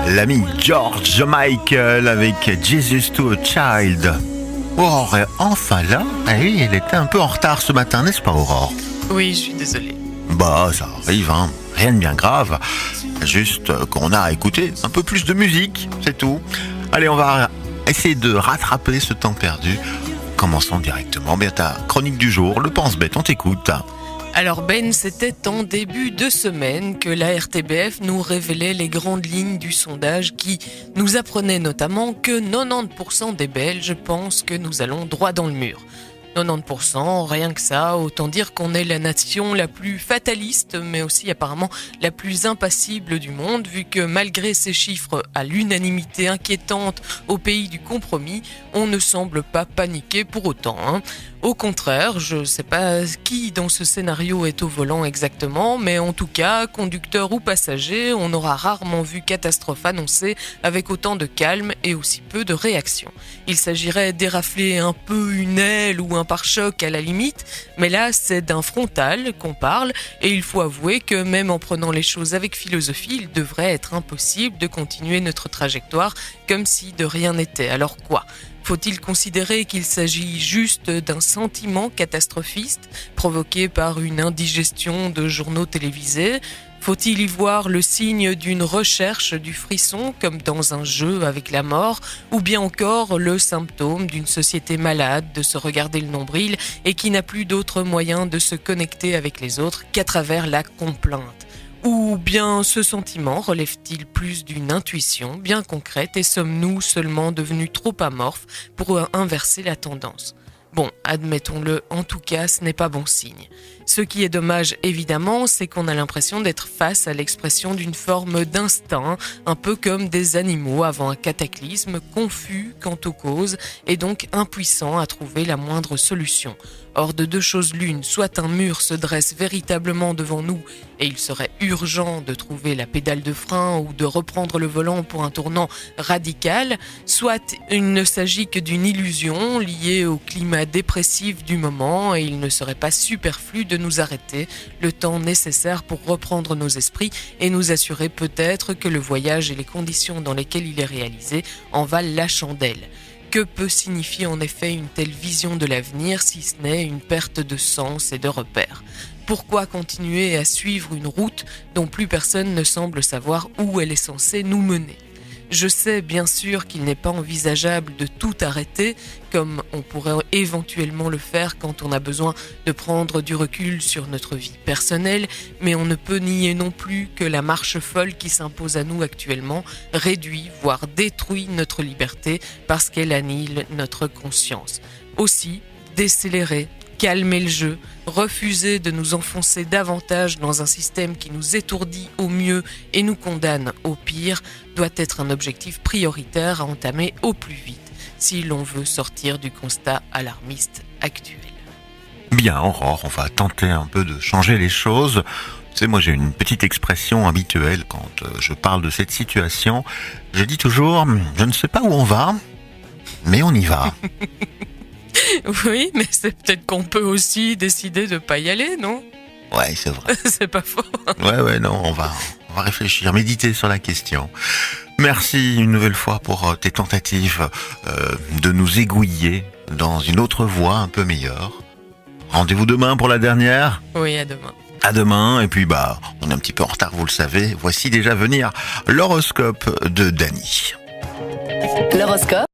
L'ami George Michael avec Jesus to a Child. Aurore est enfin là. Eh oui, elle était un peu en retard ce matin, n'est-ce pas, Aurore? Oui, je suis désolée. Bah, ça arrive, hein. Rien de bien grave. Juste qu'on a à écouter un peu plus de musique, c'est tout. Allez, on va essayer de rattraper ce temps perdu. Commençons directement bien ta chronique du jour, le pense-bête, on t'écoute. Alors Ben, c'était en début de semaine que la RTBF nous révélait les grandes lignes du sondage qui nous apprenait notamment que 90% des Belges pensent que nous allons droit dans le mur. 90%, rien que ça, autant dire qu'on est la nation la plus fataliste, mais aussi apparemment la plus impassible du monde, vu que malgré ces chiffres à l'unanimité inquiétante au pays du compromis, on ne semble pas paniquer pour autant, hein. Au contraire, je ne sais pas qui dans ce scénario est au volant exactement, mais en tout cas, conducteur ou passager, on aura rarement vu catastrophe annoncée avec autant de calme et aussi peu de réaction. Il s'agirait d'érafler un peu une aile ou un pare-choc à la limite, mais là c'est d'un frontal qu'on parle et il faut avouer que même en prenant les choses avec philosophie, il devrait être impossible de continuer notre trajectoire comme si de rien n'était. Alors quoi ? Faut-il considérer qu'il s'agit juste d'un sentiment catastrophiste provoqué par une indigestion de journaux télévisés ? Faut-il y voir le signe d'une recherche du frisson comme dans un jeu avec la mort, ou bien encore le symptôme d'une société malade de se regarder le nombril et qui n'a plus d'autre moyen de se connecter avec les autres qu'à travers la complainte ? Ou bien ce sentiment relève-t-il plus d'une intuition bien concrète et sommes-nous seulement devenus trop amorphes pour inverser la tendance ? Bon, admettons-le, en tout cas, ce n'est pas bon signe. Ce qui est dommage, évidemment, c'est qu'on a l'impression d'être face à l'expression d'une forme d'instinct, un peu comme des animaux avant un cataclysme, confus quant aux causes et donc impuissants à trouver la moindre solution. Or, de deux choses l'une, soit un mur se dresse véritablement devant nous et il serait urgent de trouver la pédale de frein ou de reprendre le volant pour un tournant radical, soit il ne s'agit que d'une illusion liée au climat dépressif du moment et il ne serait pas superflu de nous arrêter le temps nécessaire pour reprendre nos esprits et nous assurer peut-être que le voyage et les conditions dans lesquelles il est réalisé en valent la chandelle. Que peut signifier en effet une telle vision de l'avenir si ce n'est une perte de sens et de repères ? Pourquoi continuer à suivre une route dont plus personne ne semble savoir où elle est censée nous mener ? Je sais bien sûr qu'il n'est pas envisageable de tout arrêter, comme on pourrait éventuellement le faire quand on a besoin de prendre du recul sur notre vie personnelle, mais on ne peut nier non plus que la marche folle qui s'impose à nous actuellement réduit, voire détruit notre liberté parce qu'elle annihile notre conscience. Aussi, décélérer, calmer le jeu, refuser de nous enfoncer davantage dans un système qui nous étourdit au mieux et nous condamne au pire, doit être un objectif prioritaire à entamer au plus vite, si l'on veut sortir du constat alarmiste actuel. Bien, Aurore, on va tenter un peu de changer les choses. Tu sais, moi j'ai une petite expression habituelle quand je parle de cette situation. Je dis toujours, je ne sais pas où on va, mais on y va. Oui, mais c'est peut-être qu'on peut aussi décider de ne pas y aller, non ? Ouais, c'est vrai. C'est pas faux. Ouais, non, on va réfléchir, méditer sur la question. Merci une nouvelle fois pour tes tentatives de nous aiguiller dans une autre voie un peu meilleure. Rendez-vous demain pour la dernière. Oui, à demain. À demain, et puis on est un petit peu en retard, vous le savez. Voici déjà venir l'horoscope de Dany. L'horoscope